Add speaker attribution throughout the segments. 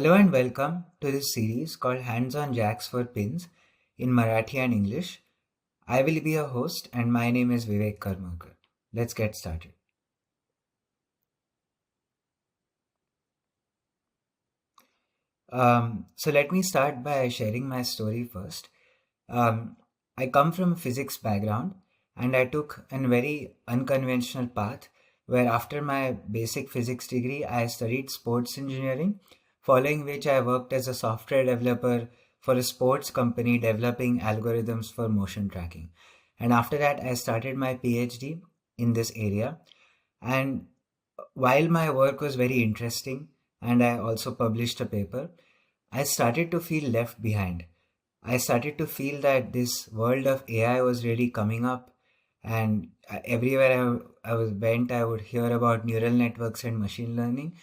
Speaker 1: Hello and welcome to this series called Hands on Jacks for Pins in Marathi and English. I will be your host and my name is Vivek Karmarkar. Let's get started. So let me start by sharing my story first. Um, I come from a physics background and I took a very unconventional path where after my basic physics degree I studied sports engineering, following which I worked as a software developer for a sports company developing algorithms for motion tracking. And after that I started my PhD in this area. And while my work was very interesting and I also published a paper, I started to feel left behind. I started to feel that this world of AI was really coming up, and everywhere went, I would hear about neural networks and machine learning,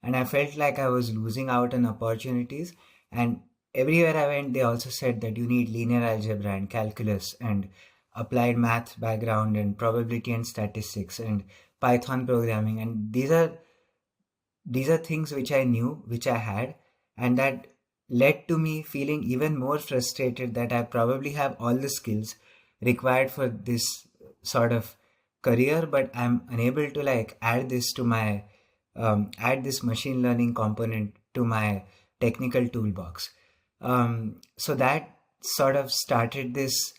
Speaker 1: and I felt like I was losing out on opportunities. And everywhere I went, they also said that you need linear algebra and calculus and applied math background and probability and statistics and Python programming, and these are things which I knew, which I had, and that led to me feeling even more frustrated that I probably have all the skills required for this sort of career, but I'm unable to like add this machine learning component to my technical toolbox. So that sort of started this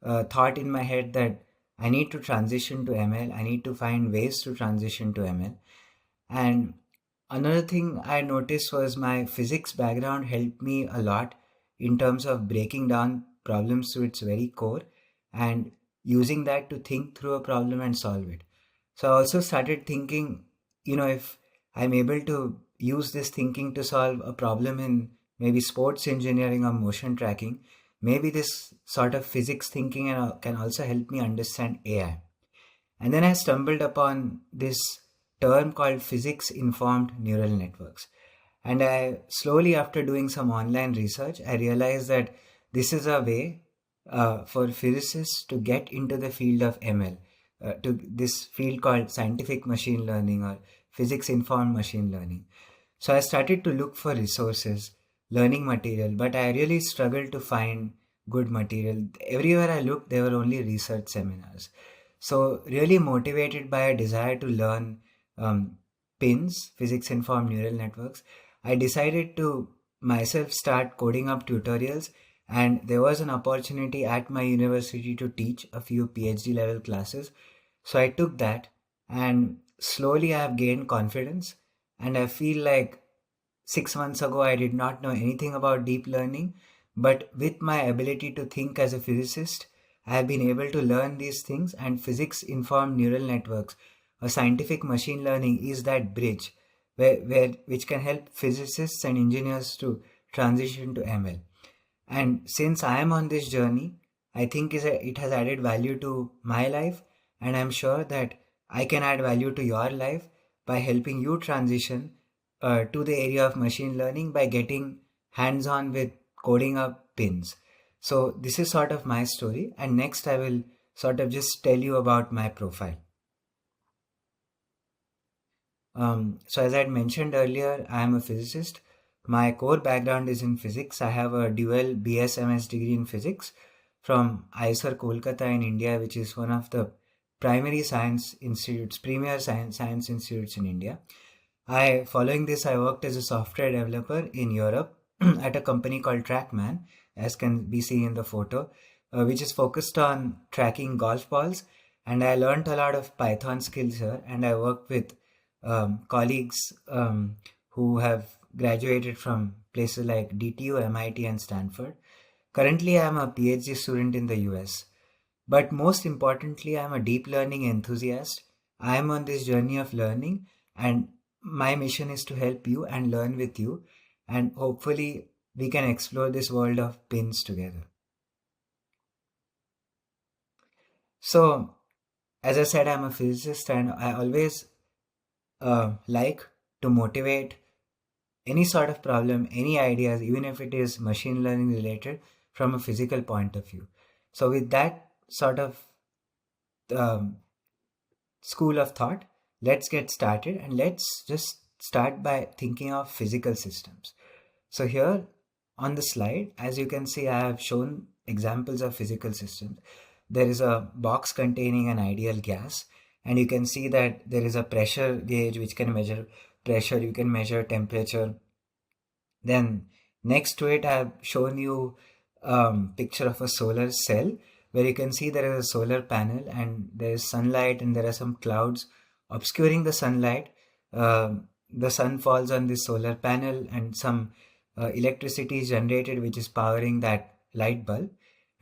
Speaker 1: thought in my head that I need to transition to ML. I need to find ways to transition to ML. And another thing I noticed was my physics background helped me a lot in terms of breaking down problems to its very core and using that to think through a problem and solve it. So I also started thinking, if I'm able to use this thinking to solve a problem in maybe sports engineering or motion tracking, maybe this sort of physics thinking can also help me understand AI. And then I stumbled upon this term called physics informed neural networks. And I slowly, after doing some online research, I realized that this is a way for physicists to get into the field of ML, to this field called scientific machine learning or physics informed machine learning. So I started to look for resources, learning material, but I really struggled to find good material. Everywhere I looked, there were only research seminars. So, really motivated by a desire to learn PINNs, physics informed neural networks, I decided to myself start coding up tutorials. And there was an opportunity at my university to teach a few PhD level classes. So, I took that, and slowly I have gained confidence. And I feel like 6 months ago, I did not know anything about deep learning, but with my ability to think as a physicist, I have been able to learn these things, and physics informed neural networks or scientific machine learning is that bridge which can help physicists and engineers to transition to ML. And since I am on this journey, I think it has added value to my life, and I'm sure that I can add value to your life by helping you transition to the area of machine learning by getting hands on with coding up pins. So, this is sort of my story, and next I will sort of just tell you about my profile. So, as I had mentioned earlier, I am a physicist. My core background is in physics. I have a dual BS/MS degree in physics from IISER Kolkata in India, which is one of the primary science institutes, premier science institutes in India. Following this, I worked as a software developer in Europe at a company called Trackman, as can be seen in the photo, which is focused on tracking golf balls. And I learned a lot of Python skills here, and I worked with colleagues who have graduated from places like DTU, MIT, and Stanford. Currently, I am a PhD student in the US. But most importantly, I am a deep learning enthusiast. I am on this journey of learning, and my mission is to help you and learn with you. And hopefully, we can explore this world of pins together. So, as I said, I'm a physicist, and I always like to motivate any sort of problem, any ideas, even if it is machine learning related, from a physical point of view. So, with that sort of um, school of thought, let's get started and let's just start by thinking of physical systems. So here on the slide, as you can see, I have shown examples of physical systems. There is a box containing an ideal gas, and you can see that there is a pressure gauge which can measure pressure, you can measure temperature. Then next to it, I have shown you picture of a solar cell where you can see there is a solar panel and there is sunlight and there are some clouds obscuring the sunlight. The sun falls on this solar panel and some electricity is generated which is powering that light bulb.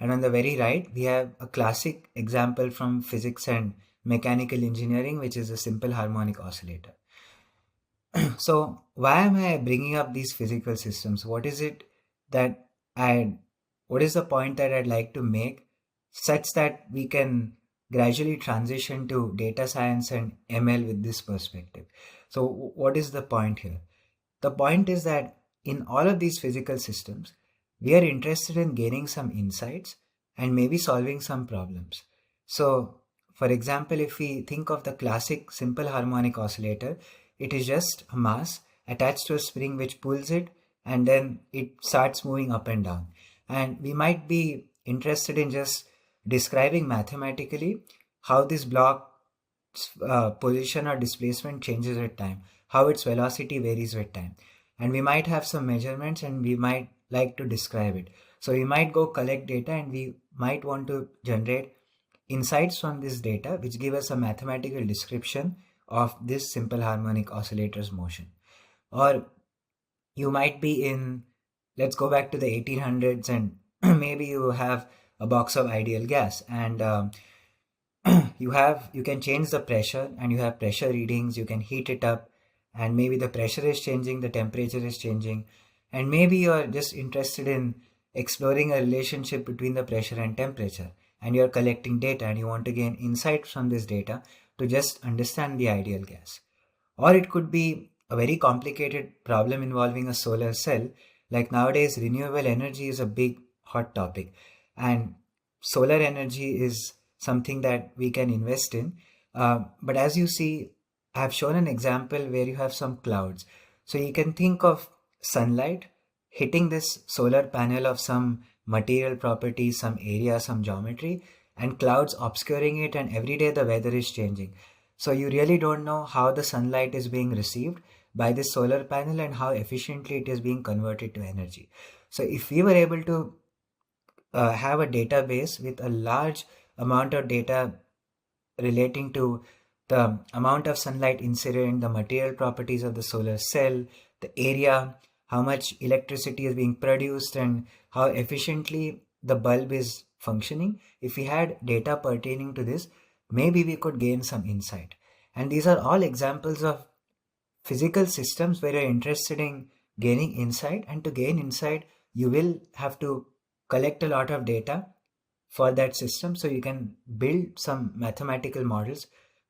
Speaker 1: And on the very right, we have a classic example from physics and mechanical engineering, which is a simple harmonic oscillator. So why am I bringing up these physical systems? What is it that I, what is the point that I'd like to make such that we can gradually transition to data science and ML with this perspective? So what is the point here? The point is that in all of these physical systems, we are interested in gaining some insights and maybe solving some problems. So, for example, if we think of the classic simple harmonic oscillator, it is just a mass attached to a spring which pulls it and then it starts moving up and down. And we might be interested in just describing mathematically how this block position or displacement changes with time, how its velocity varies with time. And we might have some measurements and we might like to describe it. So we might go collect data and we might want to generate insights from this data which give us a mathematical description of this simple harmonic oscillator's motion. Or you might be in, let's go back to the 1800s and maybe you have a box of ideal gas and you can change the pressure and you have pressure readings, you can heat it up and maybe the pressure is changing, the temperature is changing, and maybe you're just interested in exploring a relationship between the pressure and temperature and you're collecting data and you want to gain insights from this data to just understand the ideal gas. Or it could be a very complicated problem involving a solar cell. Like nowadays, renewable energy is a big hot topic and solar energy is something that we can invest in. But as you see, I have shown an example where you have some clouds. So you can think of sunlight hitting this solar panel of some material property, some area, some geometry, and clouds obscuring it, and every day the weather is changing. So you really don't know how the sunlight is being received by this solar panel and how efficiently it is being converted to energy. So if we were able to have a database with a large amount of data relating to the amount of sunlight incident, the material properties of the solar cell, the area, how much electricity is being produced, and how efficiently the bulb is functioning. If we had data pertaining to this, maybe we could gain some insight. And these are all examples of physical systems where you're interested in gaining insight. And to gain insight, you will have to collect a lot of data for that system so you can build some mathematical models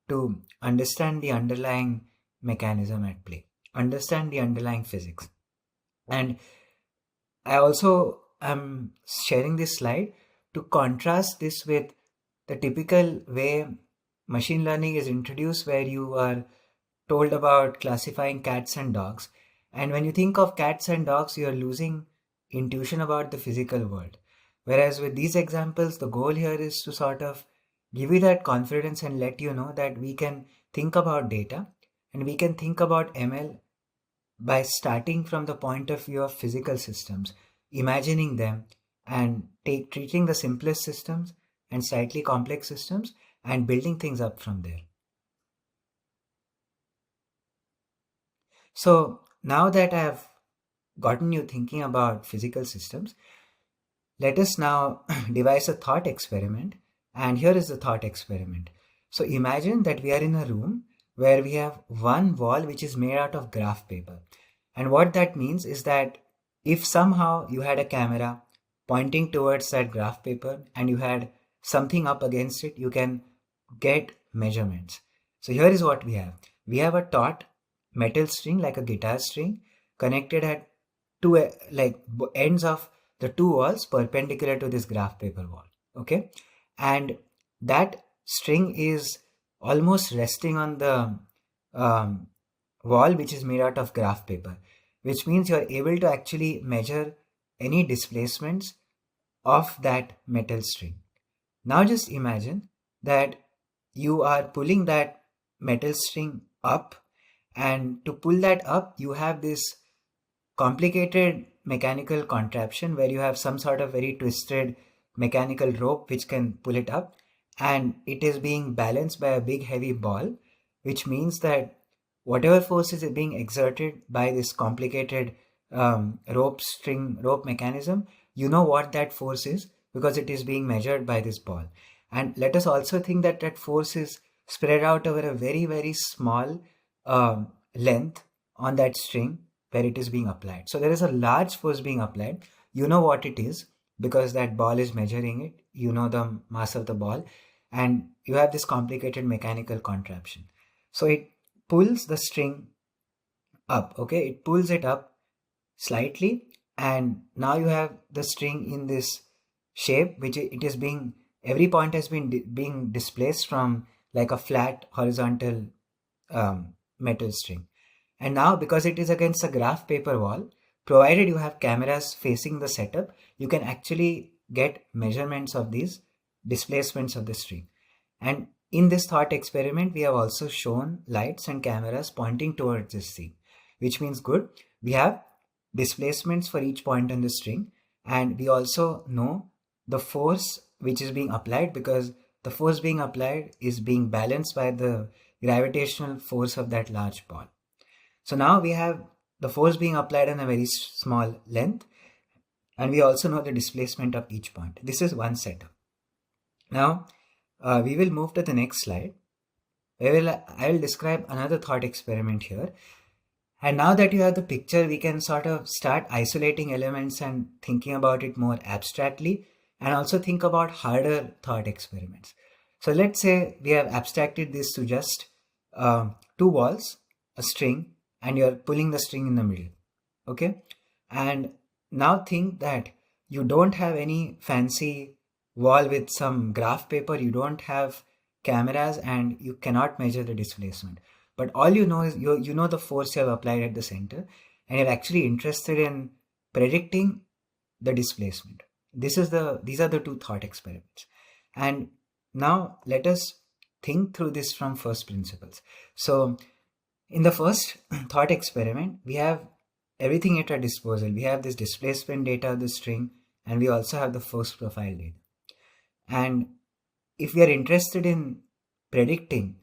Speaker 1: to understand the underlying mechanism at play, understand the underlying physics. And I also am sharing this slide to contrast this with the typical way machine learning is introduced, where you are told about classifying cats and dogs. And when you think of cats and dogs, you are losing intuition about the physical world. Whereas with these examples, the goal here is to sort of give you that confidence and let you know that we can think about data and we can think about ML by starting from the point of view of physical systems, imagining them and treating the simplest systems and slightly complex systems and building things up from there. So now that I've gotten you thinking about physical systems, let us now devise a thought experiment. And here is the thought experiment. So imagine that we are in a room where we have one wall which is made out of graph paper. And what that means is that if somehow you had a camera pointing towards that graph paper and you had something up against it, you can get measurements. So here is what we have. We have a taut metal string like a guitar string connected at two ends of the two walls perpendicular to this graph paper wall. Okay, and that string is almost resting on the wall which is made out of graph paper. which means you're able to actually measure any displacements of that metal string. Now just imagine that you are pulling that metal string up, and to pull that up, you have this complicated mechanical contraption where you have some sort of very twisted mechanical rope which can pull it up, and it is being balanced by a big heavy ball, which means that whatever force is being exerted by this complicated rope mechanism, you know what that force is because it is being measured by this ball. And let us also think that that force is spread out over a very, very small length on that string where it is being applied. So there is a large force being applied. You know what it is because that ball is measuring it. You know the mass of the ball, and you have this complicated mechanical contraption. So it pulls the string up, okay? It pulls it up slightly, and now you have the string in this shape, which it is being, every point has been being displaced from like a flat horizontal metal string. And now, because it is against a graph paper wall, provided you have cameras facing the setup, you can actually get measurements of these displacements of the string. And in this thought experiment, we have also shown lights and cameras pointing towards this scene, which means good. We have displacements for each point on the string, and we also know the force which is being applied because the force being applied is being balanced by the gravitational force of that large ball. So now we have the force being applied on a very small length, and we also know the displacement of each point. This is one setup. Now we will move to the next slide. I will describe another thought experiment here. And now that you have the picture, we can sort of start isolating elements and thinking about it more abstractly, and also think about harder thought experiments. So let's say we have abstracted this to just two walls, a string, and you're pulling the string in the middle. Okay? And now think that you don't have any fancy wall with some graph paper, you don't have cameras, and you cannot measure the displacement. But all you know is you know the force you have applied at the center, and you're actually interested in predicting the displacement. These are the two thought experiments. And now let us think through this from first principles. So in the first thought experiment, we have everything at our disposal. We have this displacement data of the string, and we also have the force profile data. And if we are interested in predicting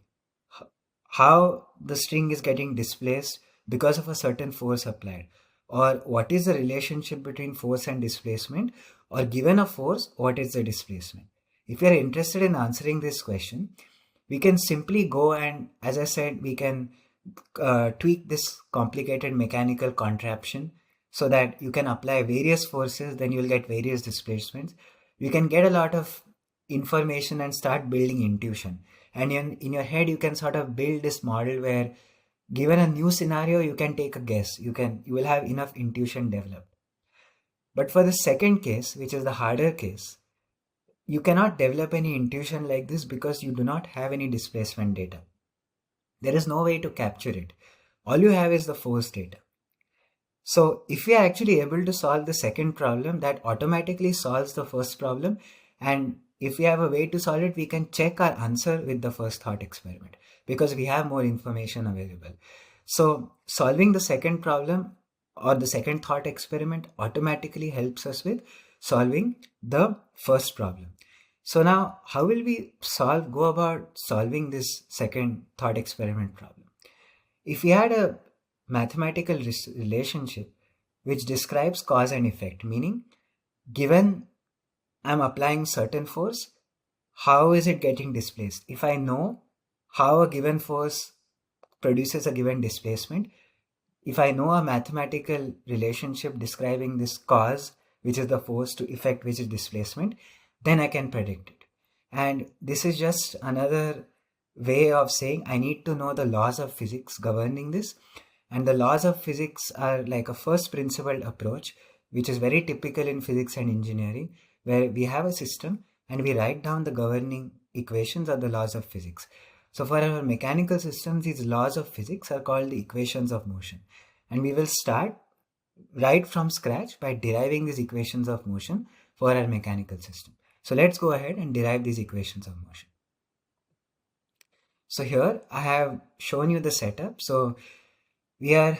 Speaker 1: how the string is getting displaced because of a certain force applied, or what is the relationship between force and displacement, or given a force, what is the displacement? If we are interested in answering this question, we can simply go and, as I said, we can tweak this complicated mechanical contraption so that you can apply various forces, then you'll get various displacements. You can get a lot of information and start building intuition. And in your head, you can sort of build this model where, given a new scenario, you can take a guess. You will have enough intuition developed. But for the second case, which is the harder case, you cannot develop any intuition like this because you do not have any displacement data. There is no way to capture it. All you have is the force data. So if we are actually able to solve the second problem, that automatically solves the first problem. And if we have a way to solve it, we can check our answer with the first thought experiment because we have more information available. So solving the second problem or the second thought experiment automatically helps us with solving the first problem. So now, how will we go about solving this second thought experiment problem? If we had a mathematical relationship which describes cause and effect, meaning given I'm applying certain force, how is it getting displaced? If I know how a given force produces a given displacement, if I know a mathematical relationship describing this cause, which is the force, to effect, which is displacement, then I can predict it. And this is just another way of saying I need to know the laws of physics governing this. And the laws of physics are like a first principle approach, which is very typical in physics and engineering, where we have a system and we write down the governing equations or the laws of physics. So for our mechanical systems, these laws of physics are called the equations of motion. And we will start right from scratch by deriving these equations of motion for our mechanical system. So let's go ahead and derive these equations of motion. So here I have shown you the setup. So we are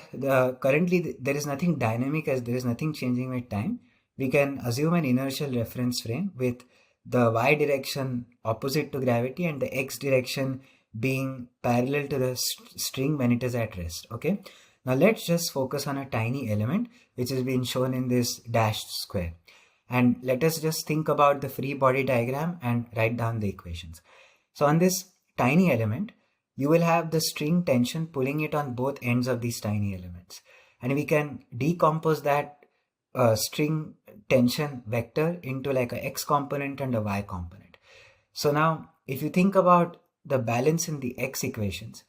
Speaker 1: currently there is nothing dynamic, as there is nothing changing with time. We can assume an inertial reference frame with the y direction opposite to gravity and the x direction being parallel to the string when it is at rest. Okay, now let's just focus on a tiny element which is being shown in this dashed square, and let us just think about the free body diagram and write down the equations. So on this tiny element, you will have the string tension pulling it on both ends of these tiny elements. And we can decompose that string tension vector into like a x component and a y component. So now if you think about the balance in the x equations,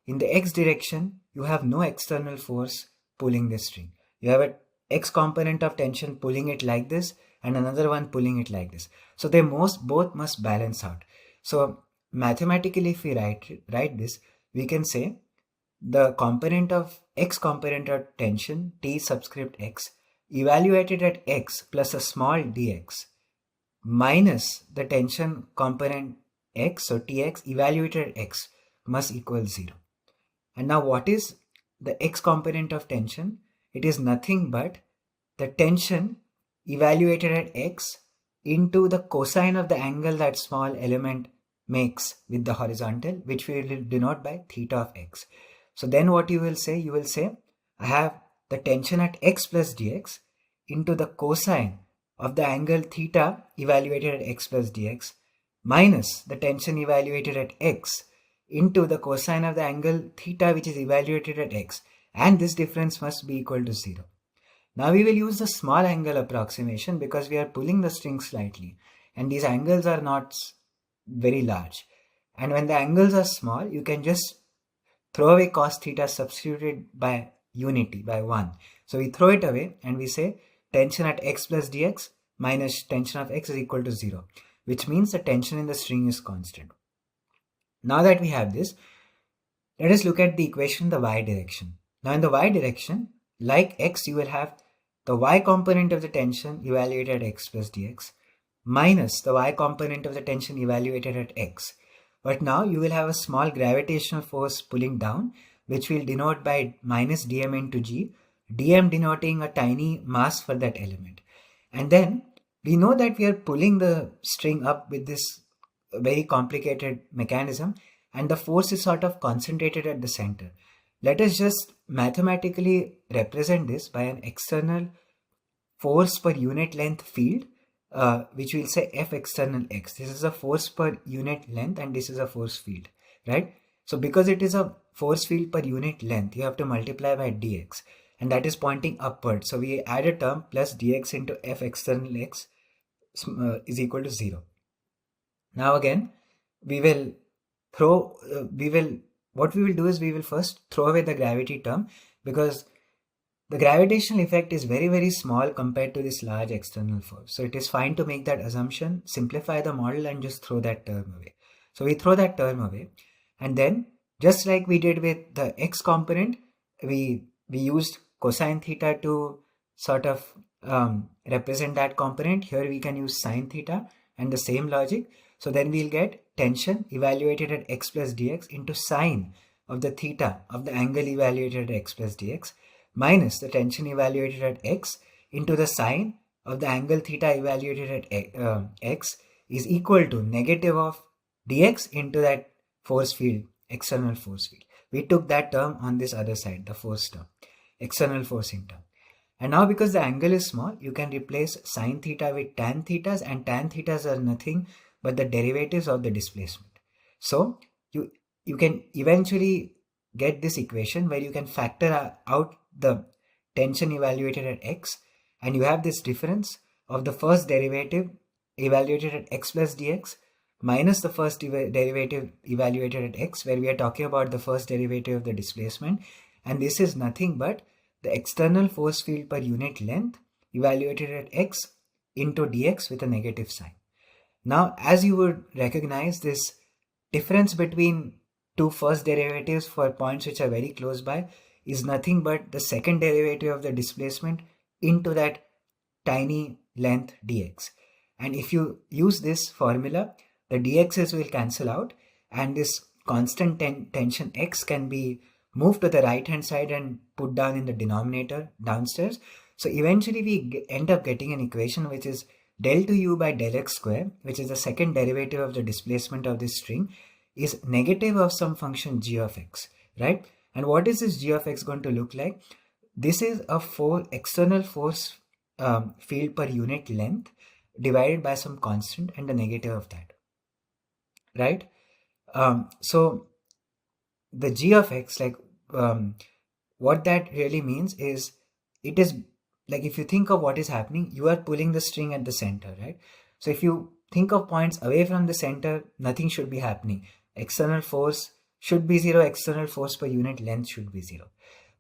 Speaker 1: in the x direction, you have no external force pulling this string. You have an x component of tension pulling it like this and another one pulling it like this. So they both must balance out. So mathematically, if we write this, we can say the component of x component of tension T subscript x evaluated at x plus a small dx minus the tension component x, so Tx evaluated at x, must equal 0. And now what is the x component of tension? It is nothing but the tension evaluated at x into the cosine of the angle that small element makes with the horizontal, which we will denote by theta of x. So then what you will say? You will say I have the tension at x plus dx into the cosine of the angle theta evaluated at x plus dx minus the tension evaluated at x into the cosine of the angle theta which is evaluated at x, and this difference must be equal to 0. Now we will use the small angle approximation because we are pulling the string slightly and these angles are not very large. And when the angles are small, you can just throw away cos theta substituted by unity, by 1. So we throw it away and we say tension at x plus dx minus tension of x is equal to 0, which means the tension in the string is constant. Now that we have this, let us look at the equation in the y direction. Now in the y direction, like x, you will have the y component of the tension evaluated at x plus dx minus the y component of the tension evaluated at x. But now you will have a small gravitational force pulling down, which we'll denote by minus dm into g, dm denoting a tiny mass for that element. And then we know that we are pulling the string up with this very complicated mechanism, and the force is sort of concentrated at the center. Let us just mathematically represent this by an external force per unit length field, which we'll say F external x. This is a force per unit length and this is a force field, right? So because it is a force field per unit length, you have to multiply by dx, and that is pointing upward. So we add a term plus dx into F external x is equal to 0. Now again, we will what we will do is we will first throw away the gravity term, because the gravitational effect is very, very small compared to this large external force. So it is fine to make that assumption, simplify the model and just throw that term away. So we throw that term away, and then just like we did with the x component, we used cosine theta to sort of represent that component. Here we can use sine theta and the same logic. So then we'll get tension evaluated at x plus dx into sine of the theta of the angle evaluated at x plus dx minus the tension evaluated at x into the sine of the angle theta evaluated at x is equal to negative of dx into that force field, external force field. We took that term on this other side, the force term, external forcing term. And now because the angle is small, you can replace sine theta with tan thetas, and tan thetas are nothing but the derivatives of the displacement. So you can eventually get this equation where you can factor out the tension evaluated at x, and you have this difference of the first derivative evaluated at x plus dx minus the first derivative evaluated at x, where we are talking about the first derivative of the displacement, and this is nothing but the external force field per unit length evaluated at x into dx with a negative sign. Now, as you would recognize, this difference between two first derivatives for points which are very close by is nothing but the second derivative of the displacement into that tiny length dx. And if you use this formula, the dx's will cancel out, and this constant tension x can be moved to the right hand side and put down in the denominator downstairs. So eventually we end up getting an equation which is del to u by del x square, which is the second derivative of the displacement of this string, is negative of some function g of x, right? And what is this g of x going to look like? This is a external force field per unit length divided by some constant and the negative of that, right? So the g of x, like what that really means is, it is like, if you think of what is happening, you are pulling the string at the center, right? So if you think of points away from the center, nothing should be happening. External force should be zero, external force per unit length should be zero.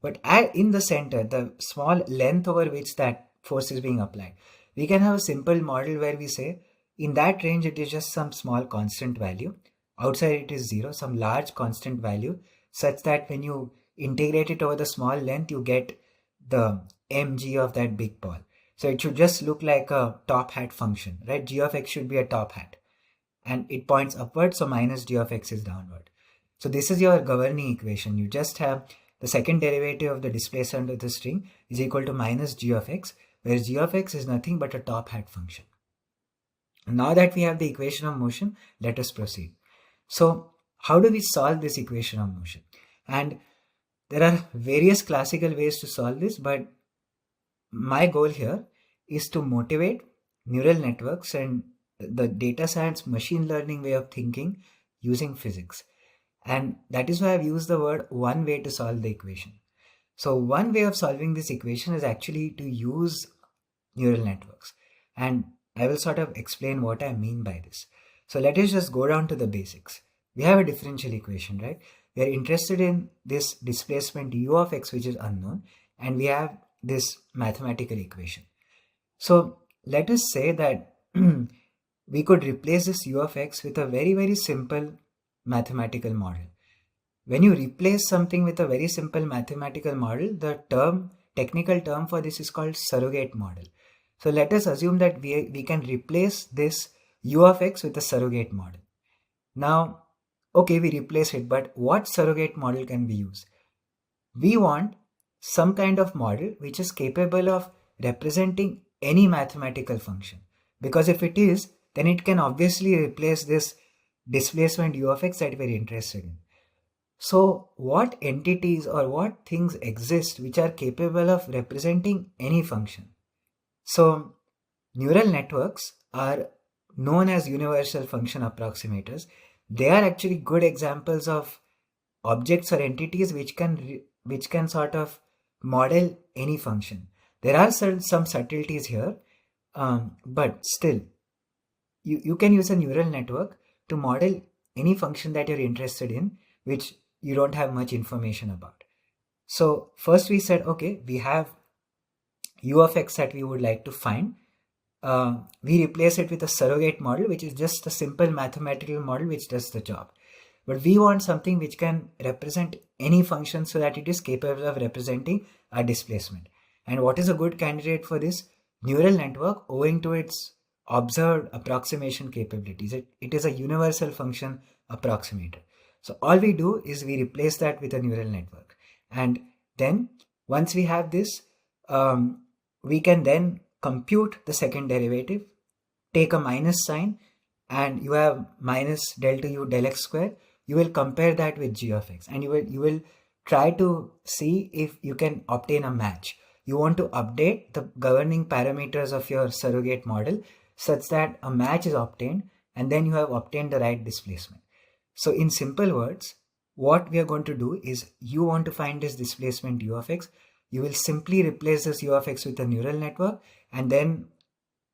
Speaker 1: But in the center, the small length over which that force is being applied, we can have a simple model where we say in that range it is just some small constant value, outside it is zero, some large constant value, such that when you integrate it over the small length, you get the mg of that big ball. So it should just look like a top hat function, right? G of x should be a top hat and it points upward, so minus g of x is downward. So this is your governing equation. You just have the second derivative of the displacement of the string is equal to minus g of x, where g of x is nothing but a top hat function. Now that we have the equation of motion, let us proceed. So how do we solve this equation of motion? And there are various classical ways to solve this, but my goal here is to motivate neural networks and the data science machine learning way of thinking using physics. And that is why I've used the word one way to solve the equation. So one way of solving this equation is actually to use neural networks. And I will sort of explain what I mean by this. So let us just go down to the basics. We have a differential equation, right? We are interested in this displacement u of x, which is unknown, and we have this mathematical equation. So let us say that we could replace this u of x with a very, very simple mathematical model. When you replace something with a very simple mathematical model, the technical term for this is called surrogate model. So let us assume that we can replace this u of x with a surrogate model. Now, okay, we replace it, but what surrogate model can we use? We want some kind of model which is capable of representing any mathematical function, because if it is, then it can obviously replace this displacement u of x that we're interested in. So what entities or what things exist which are capable of representing any function? So neural networks are known as universal function approximators. They are actually good examples of objects or entities which can sort of model any function. There are some subtleties here, but still you can use a neural network to model any function that you're interested in, which you don't have much information about. So first we said, okay, we have u of x that we would like to find. We replace it with a surrogate model, which is just a simple mathematical model which does the job. But we want something which can represent any function so that it is capable of representing a displacement. And what is a good candidate for this? Neural network, owing to its observed approximation capabilities. It is a universal function approximator. So all we do is we replace that with a neural network. And then once we have this, we can then compute the second derivative, take a minus sign, and you have minus del to u del x square. You will compare that with g of x, and you will try to see if you can obtain a match. You want to update the governing parameters of your surrogate model such that a match is obtained, and then you have obtained the right displacement. So in simple words, what we are going to do is, you want to find this displacement u of x. You will simply replace this u of x with a neural network, and then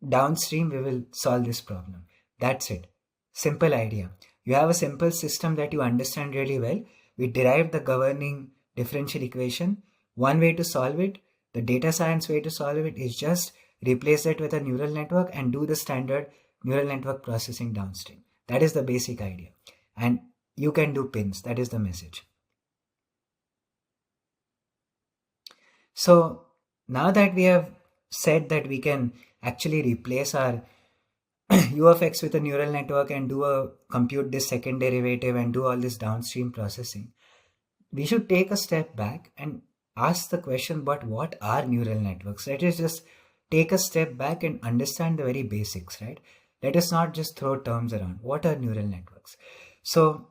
Speaker 1: downstream we will solve this problem. That's it. Simple idea. You have a simple system that you understand really well. We derived the governing differential equation. One way to solve it, the data science way to solve it, is just replace it with a neural network and do the standard neural network processing downstream. That is the basic idea. And you can do PINNs. That is the message. So now that we have said that we can actually replace our u of x with a neural network and compute this second derivative and do all this downstream processing, we should take a step back and ask the question, but what are neural networks? Let us just take a step back and understand the very basics, right? Let us not just throw terms around. What are neural networks? So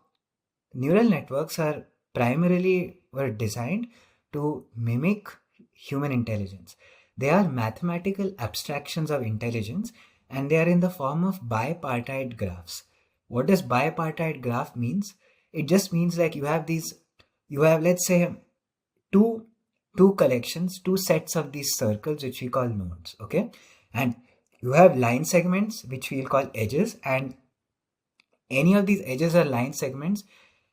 Speaker 1: neural networks are primarily were designed to mimic human intelligence. They are mathematical abstractions of intelligence, and they are in the form of bipartite graphs. What does bipartite graph means? It just means like you have, let's say, two two sets of these circles which we call nodes, okay? And you have line segments which we'll call edges, and any of these edges or line segments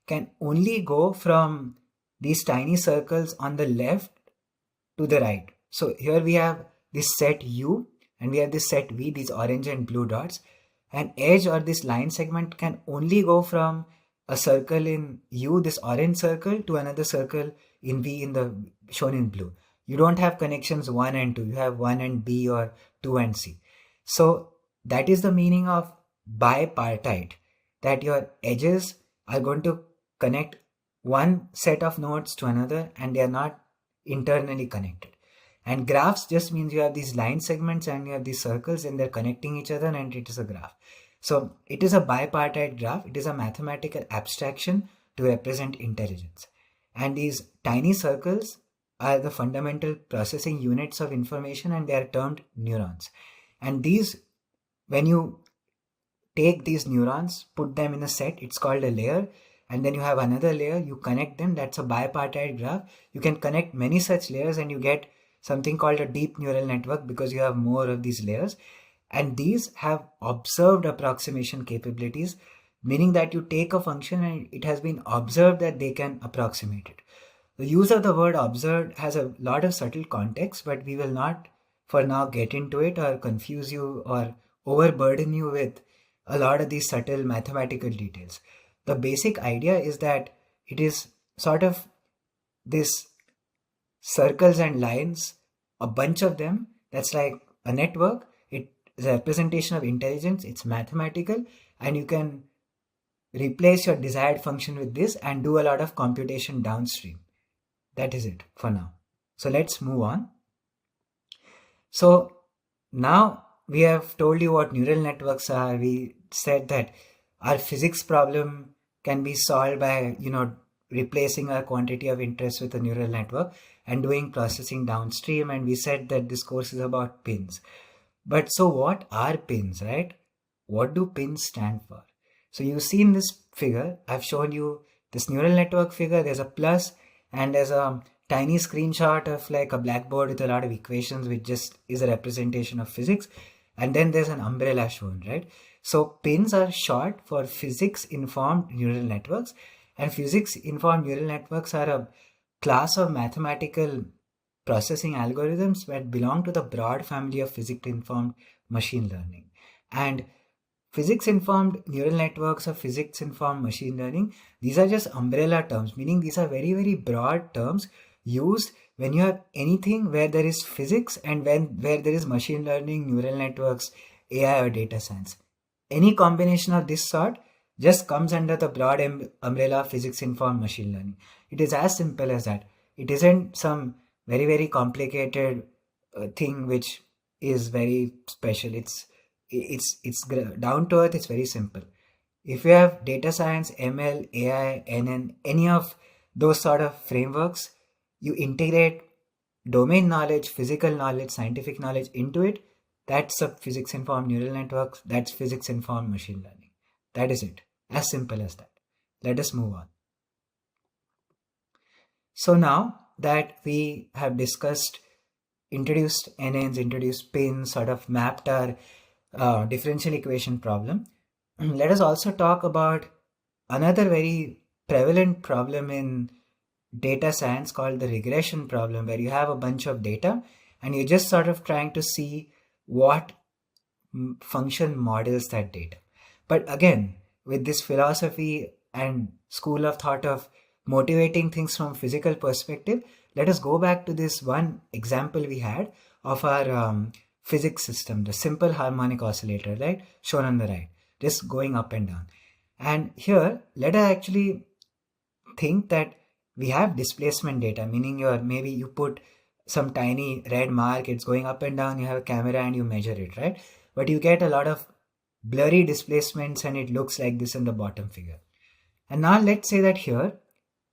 Speaker 1: can only go from these tiny circles on the left to the right. So here we have this set U and we have this set V, these orange and blue dots. An edge or this line segment can only go from a circle in U, this orange circle, to another circle in V in the shown in blue. You don't have connections 1 and 2. You have 1 and B or 2 and C. So that is the meaning of bipartite, that your edges are going to connect one set of nodes to another and they are not internally connected. And graphs just means you have these line segments and you have these circles and they're connecting each other and it is a graph. So it is a bipartite graph. It is a mathematical abstraction to represent intelligence. And these tiny circles are the fundamental processing units of information and they are termed neurons. And these, when you take these neurons, put them in a set, it's called a layer, and then you have another layer, you connect them, that's a bipartite graph. You can connect many such layers and you get something called a deep neural network because you have more of these layers. And these have observed approximation capabilities, meaning that you take a function and it has been observed that they can approximate it. The use of the word observed has a lot of subtle context, but we will not for now get into it or confuse you or overburden you with a lot of these subtle mathematical details. The basic idea is that it is sort of this circles and lines, a bunch of them, that's like a network. It is a representation of intelligence, it's mathematical, and you can replace your desired function with this and do a lot of computation downstream. That is it for now. So let's move on. So now we have told you what neural networks are. We said that our physics problem can be solved by, replacing our quantity of interest with a neural network and doing processing downstream. And we said that this course is about pins. But so what are pins, right? What do pins stand for? So you see in this figure, I've shown you this neural network figure. There's a plus and there's a tiny screenshot of like a blackboard with a lot of equations, which just is a representation of physics. And then there's an umbrella shown, right? So pins are short for physics-informed neural networks. And physics-informed neural networks are a class of mathematical processing algorithms that belong to the broad family of physics-informed machine learning. And physics-informed neural networks or physics-informed machine learning, these are just umbrella terms, meaning these are very, very broad terms used when you have anything where there is physics and where there is machine learning, neural networks, AI or data science. Any combination of this sort just comes under the broad umbrella of physics-informed machine learning. It is as simple as that. It isn't some very, very complicated thing which is very special. It's down to earth. It's very simple. If you have data science, ML, AI, NN, any of those sort of frameworks, you integrate domain knowledge, physical knowledge, scientific knowledge into it. That's a physics-informed neural network. That's physics-informed machine learning. That is it. As simple as that. Let us move on. So now that we have introduced NNs, introduced pins, sort of mapped our differential equation problem, let us also talk about another very prevalent problem in data science called the regression problem, where you have a bunch of data and you're just sort of trying to see what function models that data. But again, with this philosophy and school of thought of motivating things from physical perspective, let us go back to this one example we had of our physics system, the simple harmonic oscillator, right? Shown on the right, just going up and down. And here, let us actually think that we have displacement data, meaning maybe you put some tiny red mark, it's going up and down, you have a camera and you measure it, right? But you get a lot of blurry displacements and it looks like this in the bottom figure. And now let's say that here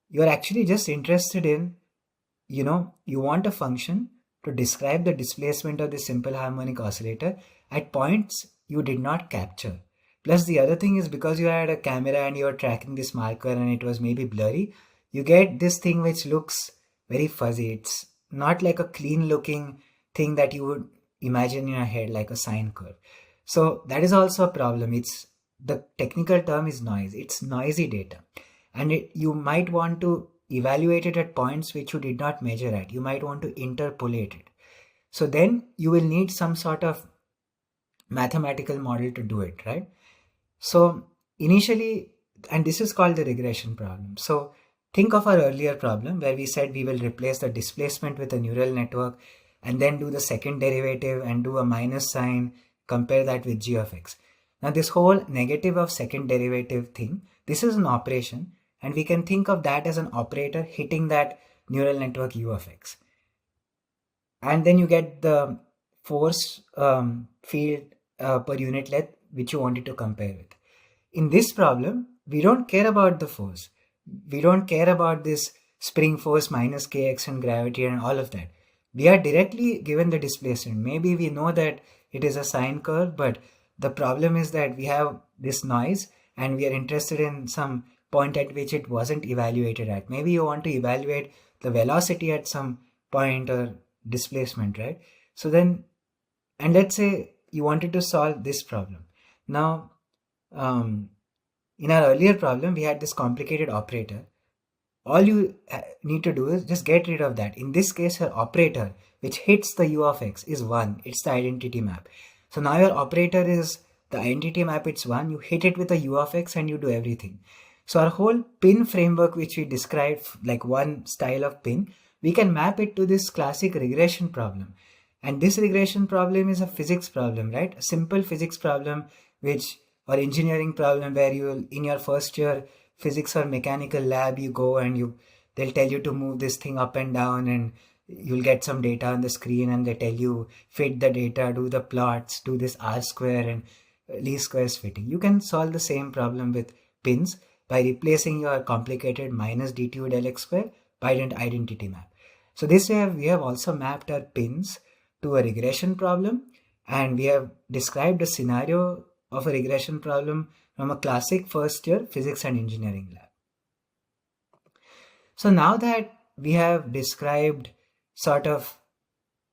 Speaker 1: you're actually just interested in, you want a function to describe the displacement of the simple harmonic oscillator at points you did not capture. Plus the other thing is, because you had a camera and you're tracking this marker and it was maybe blurry, you get this thing which looks very fuzzy. It's not like a clean looking thing that you would imagine in your head, like a sine curve. So that is also a problem. The technical term is noise. It's noisy data. And you might want to evaluate it at points which you did not measure at. You might want to interpolate it. So then you will need some sort of mathematical model to do it, right? So initially, and this is called the regression problem. So think of our earlier problem where we said we will replace the displacement with a neural network and then do the second derivative and do a minus sign, compare that with g of x. Now this whole negative of second derivative thing, this is an operation, and we can think of that as an operator hitting that neural network u of x. And then you get the force field per unit length which you wanted to compare with. In this problem, we don't care about the force. We don't care about this spring force minus kx and gravity and all of that. We are directly given the displacement. Maybe we know that it is a sine curve, but the problem is that we have this noise and we are interested in some point at which it wasn't evaluated at. Maybe you want to evaluate the velocity at some point or displacement, right? So then, and let's say you wanted to solve this problem. Now, in our earlier problem, we had this complicated operator. All you need to do is just get rid of that. In this case, your operator, which hits the u of x, is 1. It's the identity map. So now your operator is the identity map, it's 1. You hit it with a u of x and you do everything. So our whole PINN framework, which we described like one style of PINN, we can map it to this classic regression problem. And this regression problem is a physics problem, right? A simple physics problem, or engineering problem where you will, in your first year physics or mechanical lab, you go and they'll tell you to move this thing up and down and you'll get some data on the screen and they tell you fit the data, do the plots, do this R square and least squares fitting. You can solve the same problem with PINNs by replacing your complicated minus dtu del x square by an identity map. So this way we have also mapped our PINNs to a regression problem, and we have described a scenario of a regression problem from a classic first year physics and engineering lab. So now that we have described sort of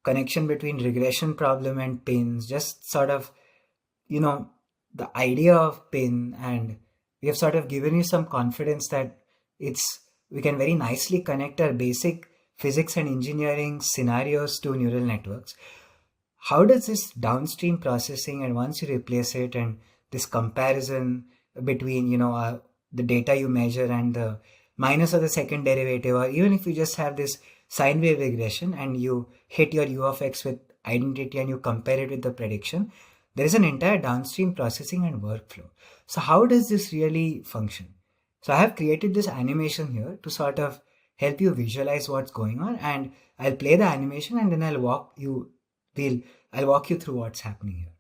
Speaker 1: connection between regression problem and PINNs, just sort of, the idea of PINN, and we have sort of given you some confidence that we can very nicely connect our basic physics and engineering scenarios to neural networks. How does this downstream processing, and once you replace it, and this comparison between the data you measure and the minus of the second derivative, or even if you just have this sine wave regression and you hit your u of x with identity and you compare it with the prediction, there is an entire downstream processing and workflow. So how does this really function? So I have created this animation here to sort of help you visualize what's going on, and I'll play the animation and then I'll walk you through what's happening here.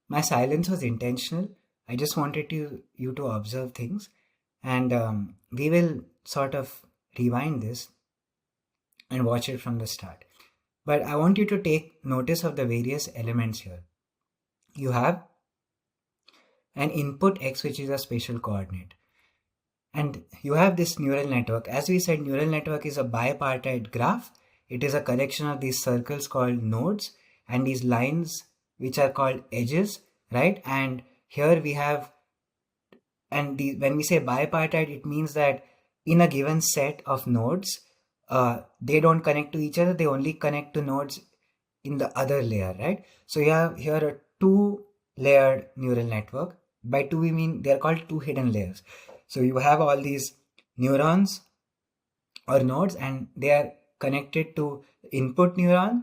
Speaker 1: My silence was intentional. I just wanted you to observe things, and we will sort of rewind this and watch it from the start. But I want you to take notice of the various elements here. You have an input x, which is a spatial coordinate. And you have this neural network. As we said, neural network is a bipartite graph. It is a collection of these circles called nodes and these lines which are called edges, right? And here we have, when we say bipartite, it means that in a given set of nodes, they don't connect to each other. They only connect to nodes in the other layer, right? So you have here a two-layered neural network. By two, we mean they're called two hidden layers. So you have all these neurons or nodes, and they are connected to input neuron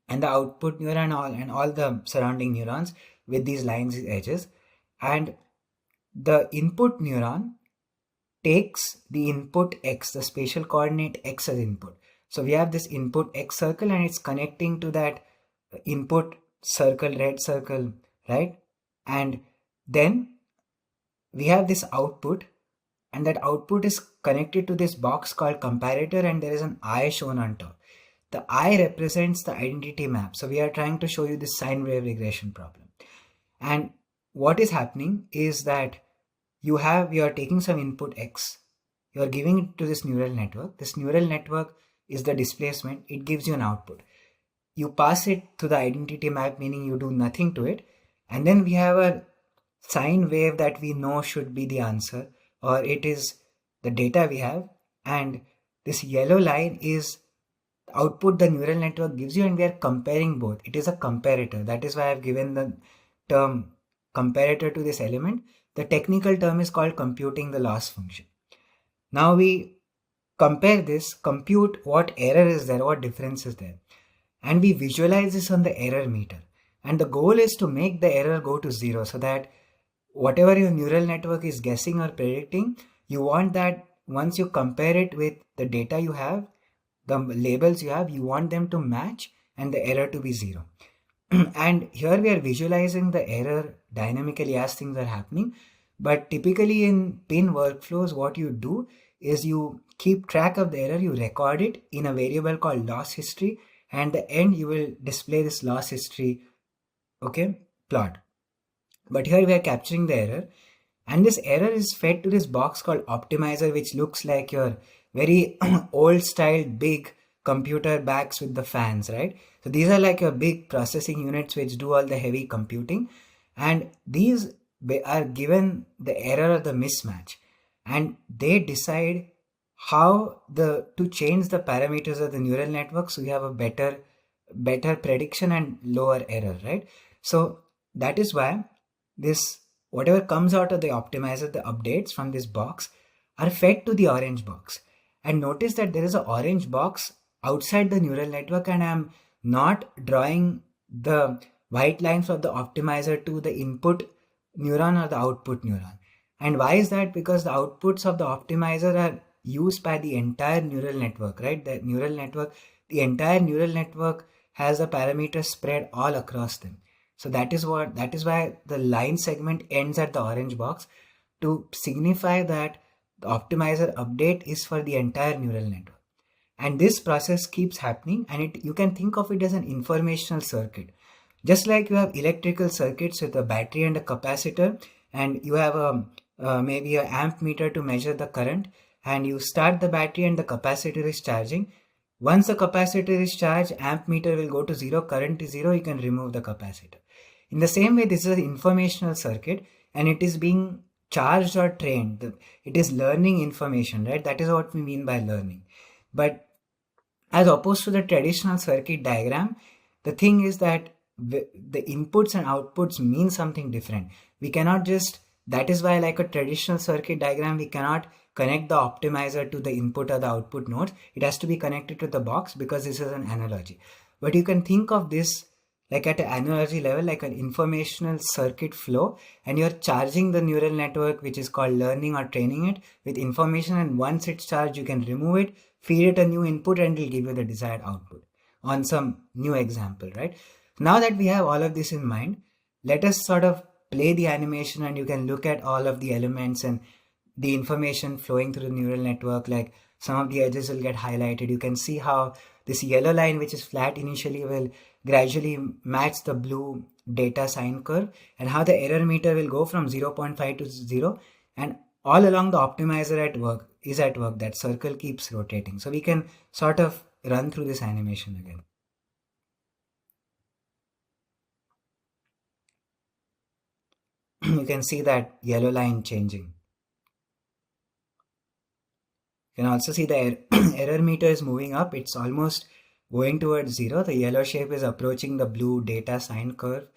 Speaker 1: and the output neuron and all the surrounding neurons with these lines, these edges. And the input neuron takes the input x, the spatial coordinate x as input. So we have this input x circle, and it's connecting to that input circle, red circle, right? And then we have this output, and that output is connected to this box called comparator, and there is an eye shown on top. The eye represents the identity map. So we are trying to show you this sine wave regression problem. And what is happening is that you are taking some input x, you are giving it to this neural network. This neural network is the displacement. It gives you an output. You pass it to the identity map, meaning you do nothing to it. And then we have a sine wave that we know should be the answer, or it is the data we have. And this yellow line is the output the neural network gives you, and we are comparing both. It is a comparator. That is why I've given the term comparator to this element. The technical term is called computing the loss function. Now we compare this, compute what error is there, what difference is there. And we visualize this on the error meter. And the goal is to make the error go to zero, so that whatever your neural network is guessing or predicting, you want that once you compare it with the data you have, the labels you have, you want them to match and the error to be zero. And here we are visualizing the error dynamically as things are happening. But typically in PINN workflows, what you do is you keep track of the error, you record it in a variable called loss history, and at the end you will display this loss history, okay, plot. But here we are capturing the error, and this error is fed to this box called optimizer, which looks like your very old style big computer bags with the fans, right? So these are like your big processing units which do all the heavy computing, and these are given the error or the mismatch, and they decide how to change the parameters of the neural network so you have a better prediction and lower error, right? So that is why this whatever comes out of the optimizer, the updates from this box are fed to the orange box. And notice that there is an orange box outside the neural network, and I'm not drawing the white lines of the optimizer to the input neuron or the output neuron. And why is that? Because the outputs of the optimizer are used by the entire neural network, right? The entire neural network has a parameter spread all across them. So that is why the line segment ends at the orange box, to signify that the optimizer update is for the entire neural network. And this process keeps happening, and you can think of it as an informational circuit. Just like you have electrical circuits with a battery and a capacitor, and you have maybe an amp meter to measure the current, and you start the battery and the capacitor is charging. Once the capacitor is charged, amp meter will go to zero, current is zero, you can remove the capacitor. In the same way, this is an informational circuit, and it is being charged or trained. It is learning information, right? That is what we mean by learning. But as opposed to the traditional circuit diagram, the thing is that the inputs and outputs mean something different. We cannot just, that is why like a traditional circuit diagram, we cannot connect the optimizer to the input or the output nodes. It has to be connected to the box, because this is an analogy. But you can think of this like at an analogy level, like an informational circuit flow, and you're charging the neural network, which is called learning or training it, with information, and once it's charged, you can remove it, feed it a new input, and it'll give you the desired output on some new example, right? Now that we have all of this in mind, let us sort of play the animation, and you can look at all of the elements and the information flowing through the neural network. Like some of the edges will get highlighted. You can see how this yellow line, which is flat initially, will gradually match the blue data sine curve, and how the error meter will go from 0.5 to 0, and all along the optimizer is at work. That circle keeps rotating. So we can sort of run through this animation again. You can see that yellow line changing. You can also see the error meter is moving up. It's almost going towards 0. The yellow shape is approaching the blue data sine curve.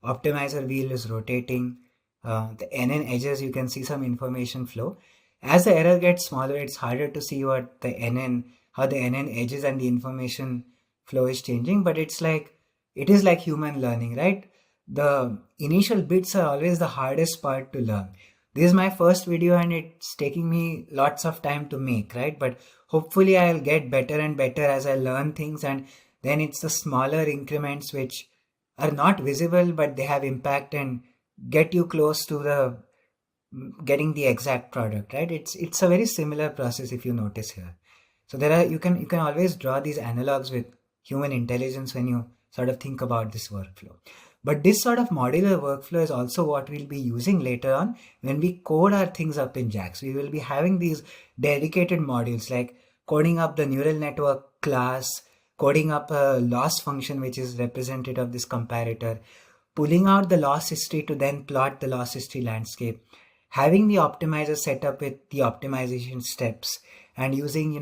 Speaker 1: Optimizer wheel is rotating. The NN edges, you can see some information flow. As the error gets smaller, it's harder to see how the NN edges and the information flow is changing. But it is like human learning, right? The initial bits are always the hardest part to learn. This is my first video and it's taking me lots of time to make, right? But hopefully I'll get better and better as I learn things, and then it's the smaller increments which are not visible but they have impact and get you close to the getting the exact product, right? It's a very similar process if you notice here. So you can always draw these analogs with human intelligence when you sort of think about this workflow. But this sort of modular workflow is also what we'll be using later on when we code our things up in JAX. We will be having these dedicated modules like coding up the neural network class, coding up a loss function which is representative of this comparator, pulling out the loss history to then plot the loss history landscape, having the optimizer set up with the optimization steps, and using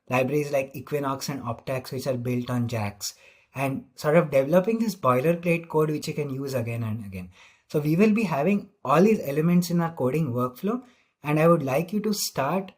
Speaker 1: libraries like Equinox and Optax which are built on JAX, and sort of developing this boilerplate code which you can use again and again. So we will be having all these elements in our coding workflow, and I would like you to start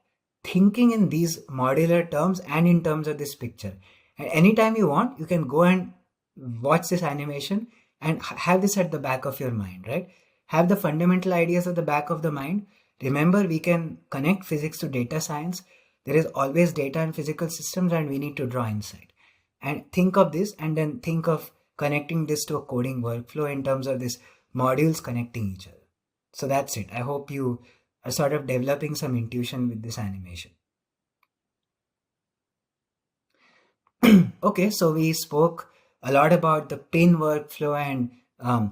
Speaker 1: thinking in these modular terms and in terms of this picture. And anytime you want, you can go and watch this animation and have this at the back of your mind, right? Have the fundamental ideas at the back of the mind. Remember, we can connect physics to data science. There is always data in physical systems and we need to draw insight. And think of this and then think of connecting this to a coding workflow in terms of this modules connecting each other. So that's it. I hope you are sort of developing some intuition with this animation. Okay, so we spoke a lot about the PINN workflow and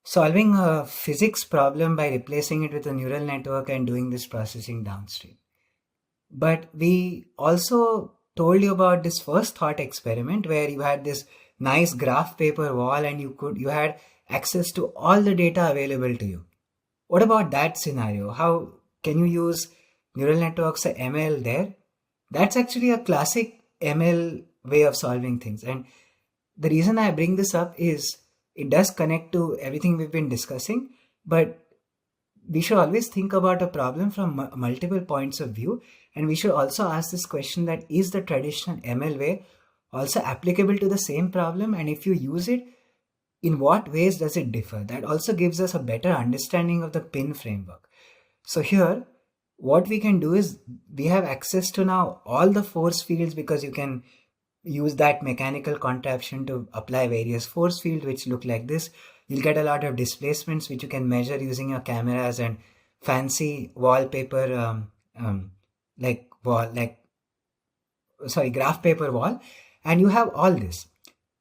Speaker 1: solving a physics problem by replacing it with a neural network and doing this processing downstream. But we also told you about this first thought experiment where you had this nice graph paper wall and you had access to all the data available to you. What about that scenario? How can you use neural networks or ML there? That's actually a classic ML way of solving things. And the reason I bring this up is it does connect to everything we've been discussing, but we should always think about a problem from multiple points of view, and we should also ask this question, that is the traditional ML way also applicable to the same problem, and if you use it, in what ways does it differ? That also gives us a better understanding of the PINN framework. So here what we can do is we have access to now all the force fields, because you can use that mechanical contraption to apply various force fields which look like this. You'll get a lot of displacements which you can measure using your cameras and fancy wallpaper graph paper wall, and you have all this.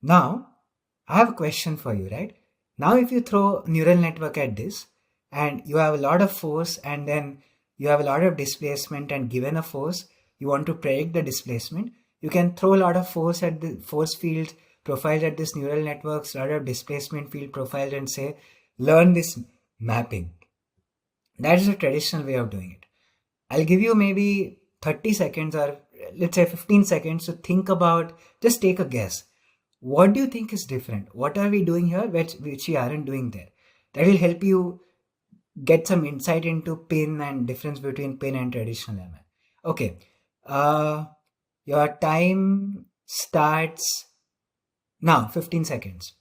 Speaker 1: Now I have a question for you, right? Now if you throw neural network at this and you have a lot of force and then you have a lot of displacement, and given a force you want to predict the displacement, you can throw a lot of force at the force field profiled at this neural networks, a lot of displacement field profiled, and say learn this mapping. That is a traditional way of doing it. I'll give you maybe 30 seconds or let's say 15 seconds to think about, just take a guess. What do you think is different? What are we doing here which we aren't doing there? That will help you get some insight into PINN and difference between PINN and traditional ML. Okay, your time starts now, 15 seconds.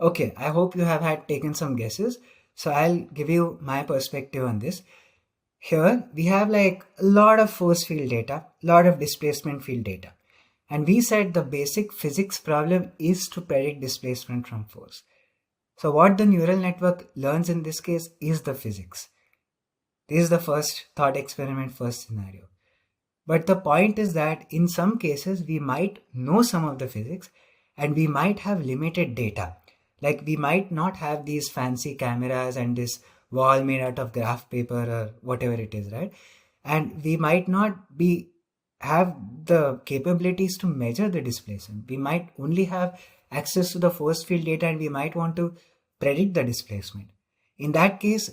Speaker 1: Okay, I hope you have had taken some guesses. So I'll give you my perspective on this. Here we have like a lot of force field data, a lot of displacement field data. And we said the basic physics problem is to predict displacement from force. So what the neural network learns in this case is the physics. This is the first thought experiment, first scenario. But the point is that in some cases we might know some of the physics and we might have limited data. Like we might not have these fancy cameras and this wall made out of graph paper or whatever it is, right? And we might not be have the capabilities to measure the displacement. We might only have access to the force field data and we might want to predict the displacement. In that case,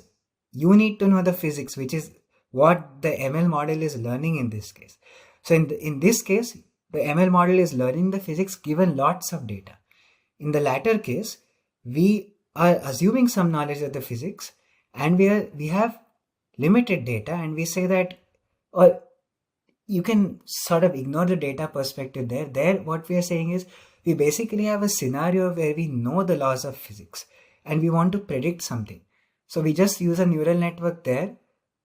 Speaker 1: you need to know the physics, which is what the ML model is learning in this case. So in this case, the ML model is learning the physics given lots of data. In the latter case, we are assuming some knowledge of the physics and we have limited data, and we say that, or you can sort of ignore the data perspective there. There, what we are saying is we basically have a scenario where we know the laws of physics and we want to predict something. So we just use a neural network there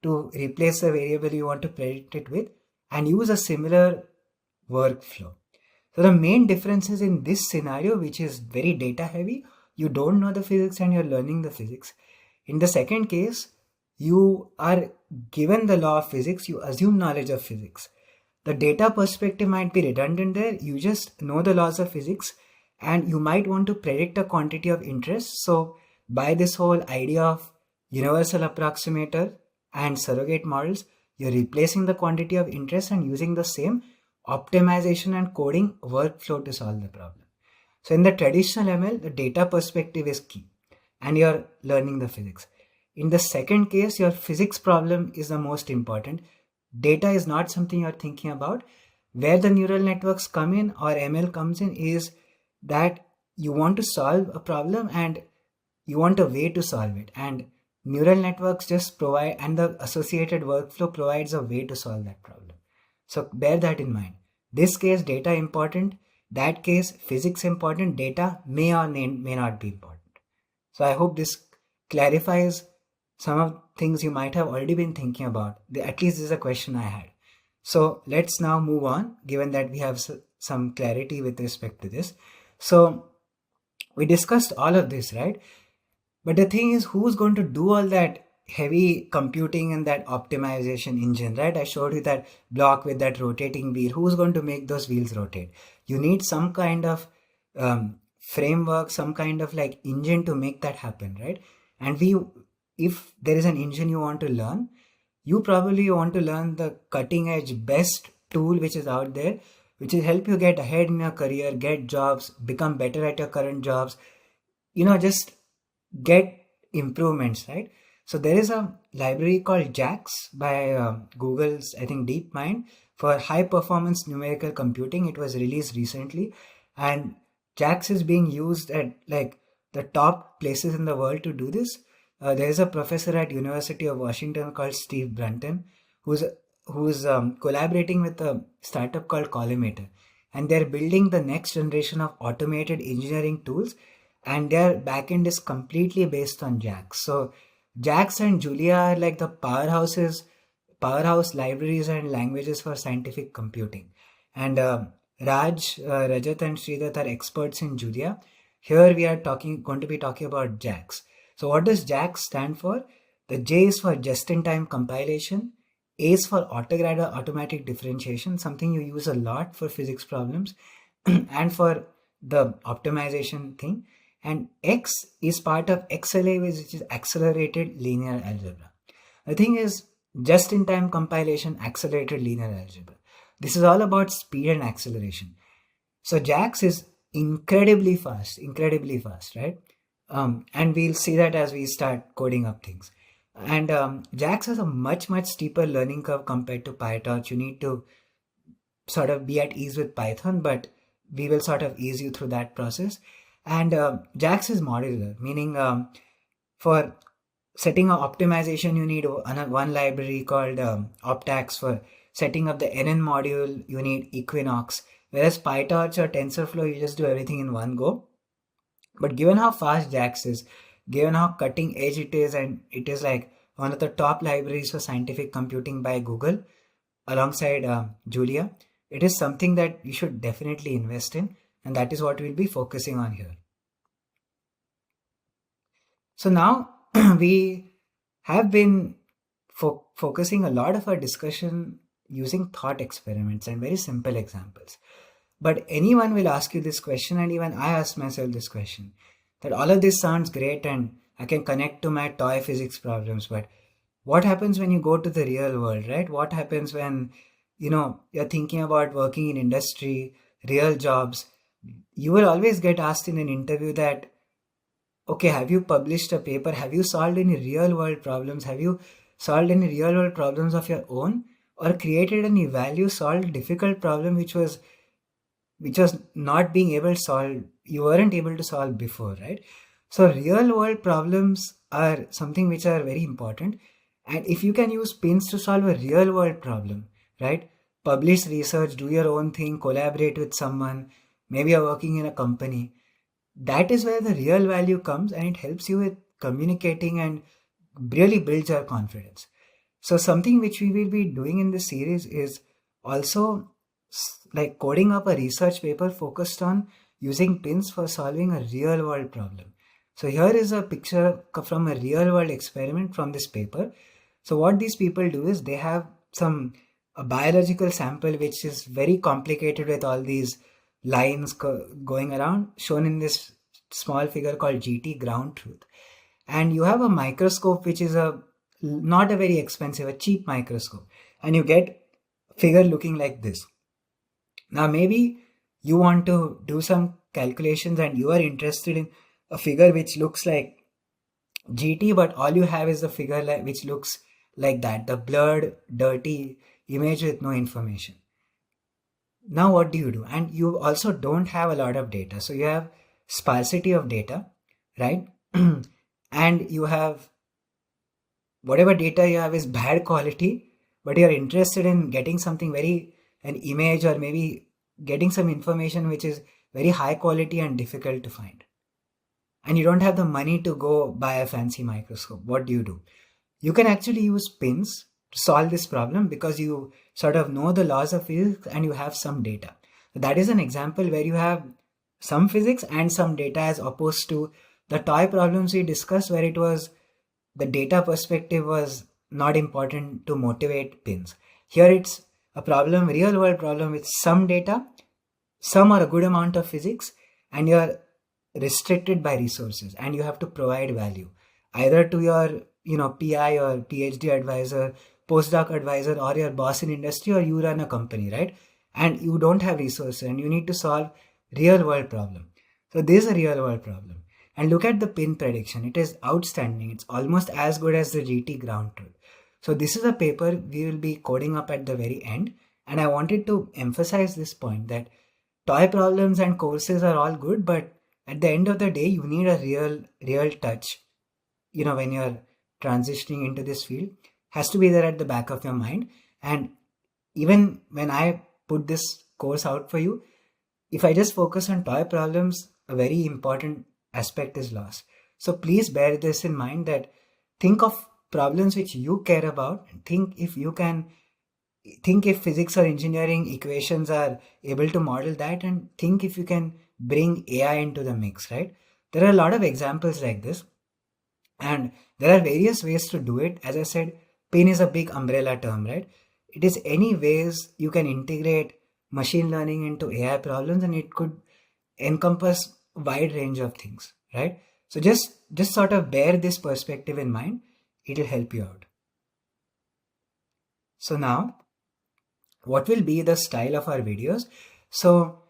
Speaker 1: to replace the variable you want to predict it with and use a similar workflow. So the main difference is in this scenario, which is very data heavy, you don't know the physics and you're learning the physics. In the second case, you are given the law of physics, you assume knowledge of physics. The data perspective might be redundant there, you just know the laws of physics and you might want to predict a quantity of interest. So by this whole idea of universal approximator and surrogate models, you're replacing the quantity of interest and using the same optimization and coding workflow to solve the problem. So in the traditional ML, the data perspective is key and you're learning the physics. In the second case, your physics problem is the most important. Data is not something you're thinking about. Where the neural networks come in or ML comes in is that you want to solve a problem and you want a way to solve it. And neural networks just provide, and the associated workflow provides a way to solve that problem. So bear that in mind. This case, data important. That case, physics important. Data may or may not be important. So I hope this clarifies some of things you might have already been thinking about. At least this is a question I had. So let's now move on, given that we have some clarity with respect to this. So we discussed all of this, right? But the thing is, who's going to do all that heavy computing and that optimization engine, right? I showed you that block with that rotating wheel. Who's going to make those wheels rotate? You need some kind of framework, some kind of like engine to make that happen, right? And if there is an engine you want to learn, you probably want to learn the cutting edge best tool which is out there, which will help you get ahead in your career, get jobs, become better at your current jobs, just get improvements, right? So there is a library called JAX by Google's, I think, DeepMind for high performance numerical computing. It was released recently, and JAX is being used at like the top places in the world to do this. There is a professor at University of Washington called Steve Brunton who's collaborating with a startup called Collimator, and they're building the next generation of automated engineering tools, and their backend is completely based on JAX. So JAX and Julia are like the powerhouse libraries and languages for scientific computing. And Rajat and Sridhar are experts in Julia. Here we are going to be talking about JAX. So what does JAX stand for? The J is for just-in-time compilation. A is for autograd or automatic differentiation, something you use a lot for physics problems and for the optimization thing. And X is part of XLA, which is accelerated linear algebra. The thing is, just-in-time compilation, accelerated linear algebra. This is all about speed and acceleration. So JAX is incredibly fast, right? And we'll see that as we start coding up things. And JAX has a much steeper learning curve compared to PyTorch. You need to sort of be at ease with Python, but we will sort of ease you through that process. And JAX is modular, meaning for setting up optimization, you need one library called Optax. For setting up the NN module, you need Equinox. Whereas PyTorch or TensorFlow, you just do everything in one go. But given how fast JAX is, given how cutting edge it is, and it is like one of the top libraries for scientific computing by Google alongside Julia, it is something that you should definitely invest in, and that is what we'll be focusing on here. So now we have been focusing a lot of our discussion using thought experiments and very simple examples. But anyone will ask you this question, and even I ask myself this question, that all of this sounds great and I can connect to my toy physics problems, but what happens when you go to the real world, right? What happens when you're thinking about working in industry, real jobs? You will always get asked in an interview that, okay, have you published a paper? Have you solved any real world problems? Have you solved any real world problems of your own, or created any value solved difficult problem which was not being able to solve, you weren't able to solve before, right? So real world problems are something which are very important. And if you can use pins to solve a real world problem, right? Publish research, do your own thing, collaborate with someone, maybe you're working in a company. That is where the real value comes, and it helps you with communicating and really builds your confidence. So something which we will be doing in this series is also like coding up a research paper focused on using pins for solving a real world problem. So here is a picture from a real world experiment from this paper. So what these people do is they have a biological sample which is very complicated with all these lines going around, shown in this small figure called GT, ground truth. And you have a microscope which is not a very expensive, a cheap microscope, and you get a figure looking like this. Now maybe you want to do some calculations and you are interested in a figure which looks like GT, but all you have is a figure which looks like that, the blurred, dirty image with no information. Now what do you do? And you also don't have a lot of data. So you have sparsity of data, right? And you have whatever data you have is bad quality, but you're interested in getting something an image, or maybe getting some information which is very high quality and difficult to find. And you don't have the money to go buy a fancy microscope. What do? You can actually use pins to solve this problem because you sort of know the laws of physics and you have some data. That is an example where you have some physics and some data, as opposed to the toy problems we discussed where it was the data perspective was not important to motivate pins. Here it's a problem, real world problem with some data, some or a good amount of physics, and you're restricted by resources and you have to provide value either to your PI or PhD advisor, postdoc advisor, or your boss in industry, or you run a company, right? And you don't have resources and you need to solve real world problem. So this is a real world problem. And look at the pin prediction. It is outstanding. It's almost as good as the GT ground truth. So this is a paper we will be coding up at the very end. And I wanted to emphasize this point that toy problems and courses are all good, but at the end of the day, you need a real touch. When you're transitioning into this field, has to be there at the back of your mind. And even when I put this course out for you, if I just focus on toy problems, a very important aspect is lost. So please bear this in mind, that think of problems which you care about, and think if physics or engineering equations are able to model that, and think if you can bring AI into the mix, right? There are a lot of examples like this, and there are various ways to do it. As I said, PIN is a big umbrella term, right? It is any ways you can integrate machine learning into AI problems, and it could encompass a wide range of things, right? So just sort of bear this perspective in mind. It'll help you out. So now, what will be the style of our videos? So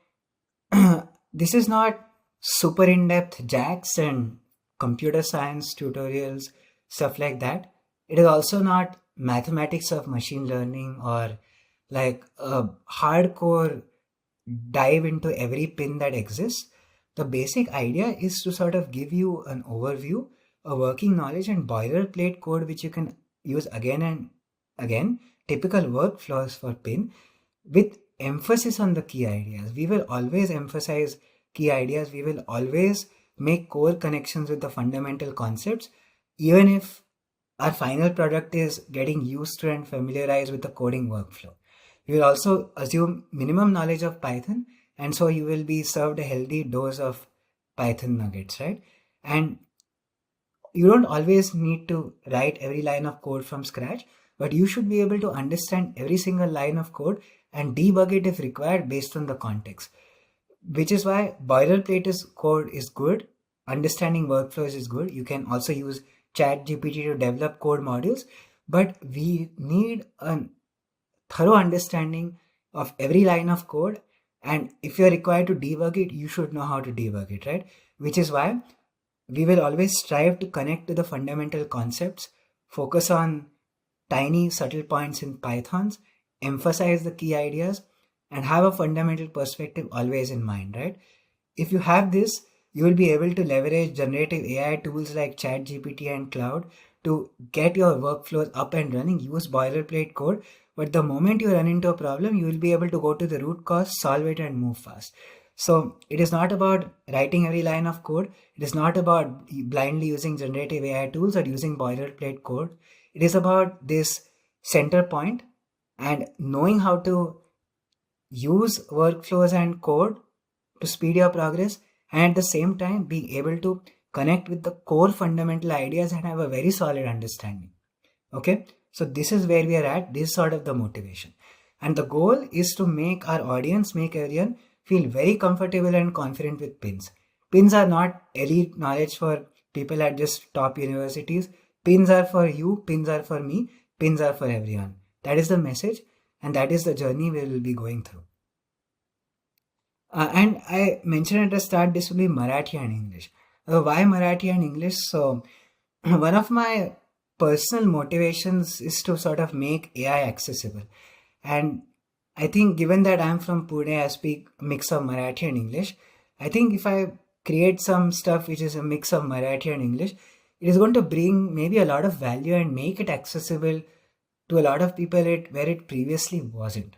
Speaker 1: this is not super in-depth jacks and computer science tutorials, stuff like that. It is also not mathematics of machine learning or like a hardcore dive into every pin that exists. The basic idea is to sort of give you an overview, a working knowledge, and boilerplate code which you can use again and again, typical workflows for PIN, with emphasis on the key ideas. We will always emphasize key ideas. We will always make core connections with the fundamental concepts, even if our final product is getting used to and familiarized with the coding workflow. You will also assume minimum knowledge of Python, and so you will be served a healthy dose of Python nuggets, right? And you don't always need to write every line of code from scratch, but you should be able to understand every single line of code and debug it if required based on the context. Which is why boilerplate code is good. Understanding workflows is good. You can also use ChatGPT to develop code modules, but we need a thorough understanding of every line of code. And if you're required to debug it, you should know how to debug it, right? Which is why we will always strive to connect to the fundamental concepts, focus on tiny subtle points in Pythons, emphasize the key ideas, and have a fundamental perspective always in mind, right? If you have this, you will be able to leverage generative AI tools like ChatGPT and Cloud to get your workflows up and running. Use boilerplate code, but the moment you run into a problem, you will be able to go to the root cause, solve it, and move fast. So it is not about writing every line of code. It is not about blindly using generative AI tools or using boilerplate code. It is about this center point and knowing how to use workflows and code to speed your progress, and at the same time being able to connect with the core fundamental ideas and have a very solid understanding. Okay, so this is where we are at. This is sort of the motivation, and the goal is to make our audience, make everyone feel very comfortable and confident with pins. Pins are not elite knowledge for people at just top universities. Pins are for you, pins are for me, pins are for everyone. That is the message, and that is the journey we will be going through. And I mentioned at the start this will be Marathi and English. Why Marathi and English? So, one of my personal motivations is to sort of make AI accessible. And I think given that I'm from Pune, I speak a mix of Marathi and English. I think if I create some stuff which is a mix of Marathi and English, it is going to bring maybe a lot of value and make it accessible to a lot of people where it previously wasn't.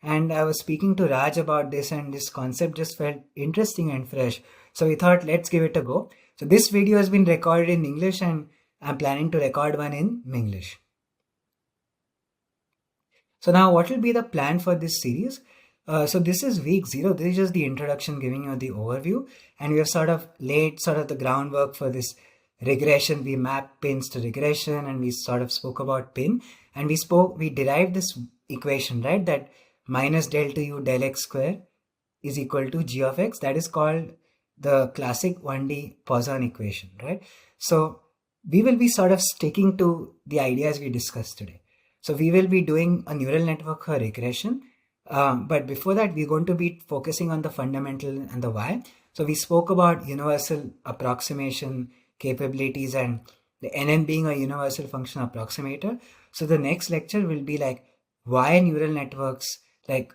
Speaker 1: And I was speaking to Raj about this, and this concept just felt interesting and fresh. So we thought, let's give it a go. So this video has been recorded in English, and I'm planning to record one in Minglish. So now what will be the plan for this series? So this is week 0. This is just the introduction, giving you the overview. And we have sort of laid sort of the groundwork for this regression. We mapped pins to regression, and we sort of spoke about pin. And we derived this equation, right? That minus del to u del x square is equal to g of x. That is called the classic 1D Poisson equation, right? So we will be sort of sticking to the ideas we discussed today. So we will be doing a neural network for regression. But before that, we're going to be focusing on the fundamental and the why. So we spoke about universal approximation capabilities and the NN being a universal function approximator. So the next lecture will be like why neural networks, like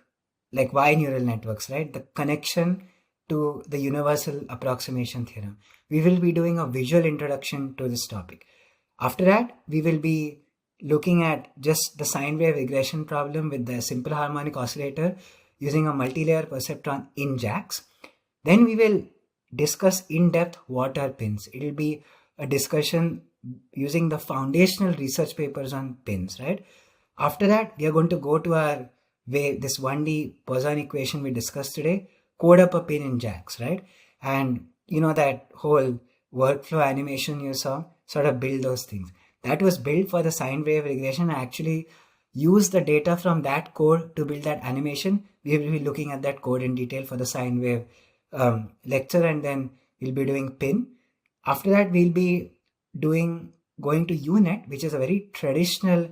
Speaker 1: why neural networks, right? The connection to the universal approximation theorem. We will be doing a visual introduction to this topic. After that, we will be looking at just the sine wave regression problem with the simple harmonic oscillator using a multi-layer perceptron in JAX. Then we will discuss in depth what are pins. It will be a discussion using the foundational research papers on pins, right? After that, we are going to go to our way, this 1D Poisson equation we discussed today, code up a pin in JAX, right? And that whole workflow animation you saw, sort of build those things. That was built for the sine wave regression. I actually use the data from that code to build that animation. We will be looking at that code in detail for the sine wave lecture, and then we'll be doing pin. After that, we'll be going to UNet, which is a very traditional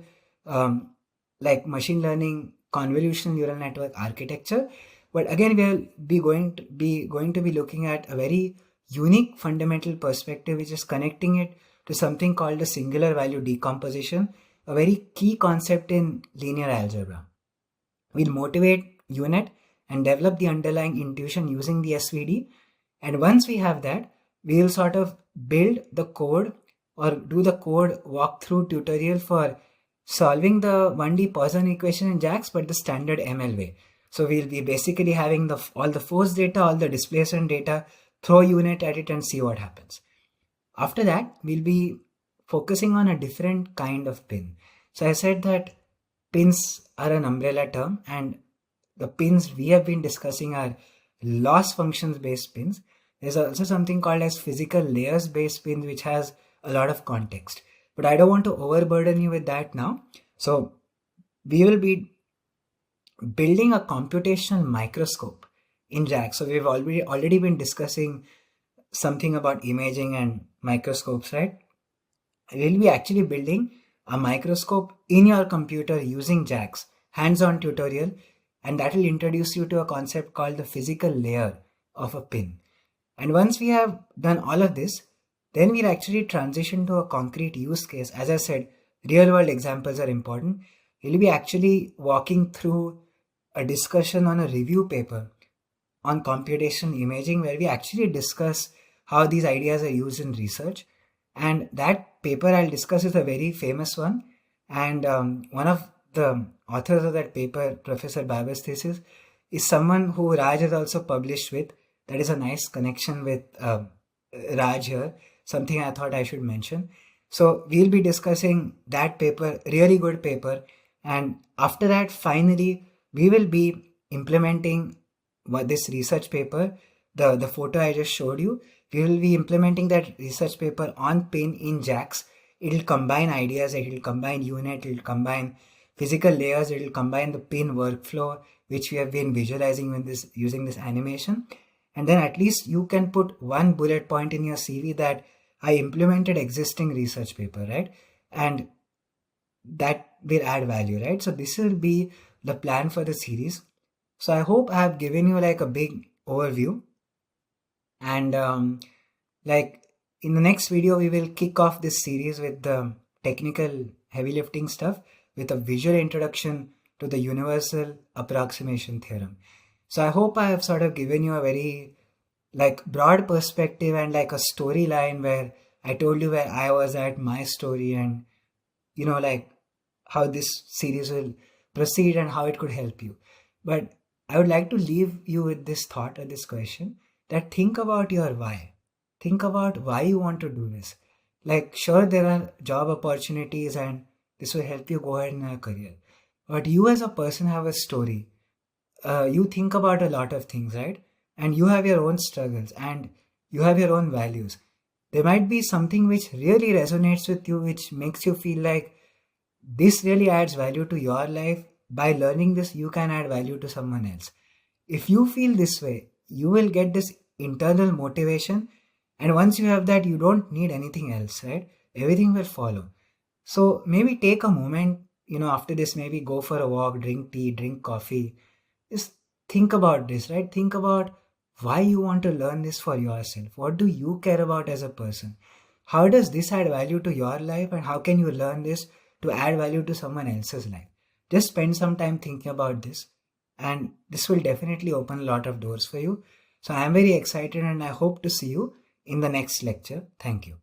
Speaker 1: like machine learning convolutional neural network architecture. But again, we'll be going to be looking at a very unique fundamental perspective, which is connecting it to something called the singular value decomposition, a very key concept in linear algebra. We'll motivate UNet and develop the underlying intuition using the SVD. And once we have that, we'll sort of build the code or do the code walkthrough tutorial for solving the 1D Poisson equation in JAX, but the standard ML way. So we'll be basically having all the force data, all the displacement data, throw UNet at it and see what happens. After that, we'll be focusing on a different kind of pin. So I said that pins are an umbrella term, and the pins we have been discussing are loss functions based pins. There's also something called as physical layers based pins, which has a lot of context. But I don't want to overburden you with that now. So we will be building a computational microscope in JAX. So we've already been discussing something about imaging and microscopes, right? We'll be actually building a microscope in your computer using JAX, hands-on tutorial, and that will introduce you to a concept called the physical layer of a pin. And once we have done all of this, then we'll actually transition to a concrete use case. As I said, real world examples are important. We'll be actually walking through a discussion on a review paper on computational imaging, where we actually discuss how these ideas are used in research. And that paper I'll discuss is a very famous one. And one of the authors of that paper, Professor Baba's thesis, is someone who Raj has also published with. That is a nice connection with Raj here, something I thought I should mention. So we'll be discussing that paper, really good paper. And after that, finally, we will be implementing this research paper, the photo I just showed you. We will be implementing that research paper on PINN in JAX. It will combine ideas, it will combine unit, it will combine physical layers, it will combine the PINN workflow, which we have been visualizing using this animation. And then at least you can put one bullet point in your CV that I implemented existing research paper, right? And that will add value, right? So this will be the plan for the series. So I hope I have given you like a big overview. And like in the next video, we will kick off this series with the technical heavy lifting stuff with a visual introduction to the universal approximation theorem. So I hope I have sort of given you a very like broad perspective and like a storyline where I told you where I was at, my story, and like how this series will proceed and how it could help you. But I would like to leave you with this thought or this question, that think about your why. Think about why you want to do this. Like, sure, there are job opportunities and this will help you go ahead in your career. But you as a person have a story. You think about a lot of things, right? And you have your own struggles and you have your own values. There might be something which really resonates with you, which makes you feel like this really adds value to your life. By learning this, you can add value to someone else. If you feel this way, you will get this internal motivation. And once you have that, you don't need anything else, right? Everything will follow. So maybe take a moment, after this, maybe go for a walk, drink tea, drink coffee. Just think about this, right? Think about why you want to learn this for yourself. What do you care about as a person? How does this add value to your life? And how can you learn this to add value to someone else's life? Just spend some time thinking about this. And this will definitely open a lot of doors for you. So I am very excited and I hope to see you in the next lecture. Thank you.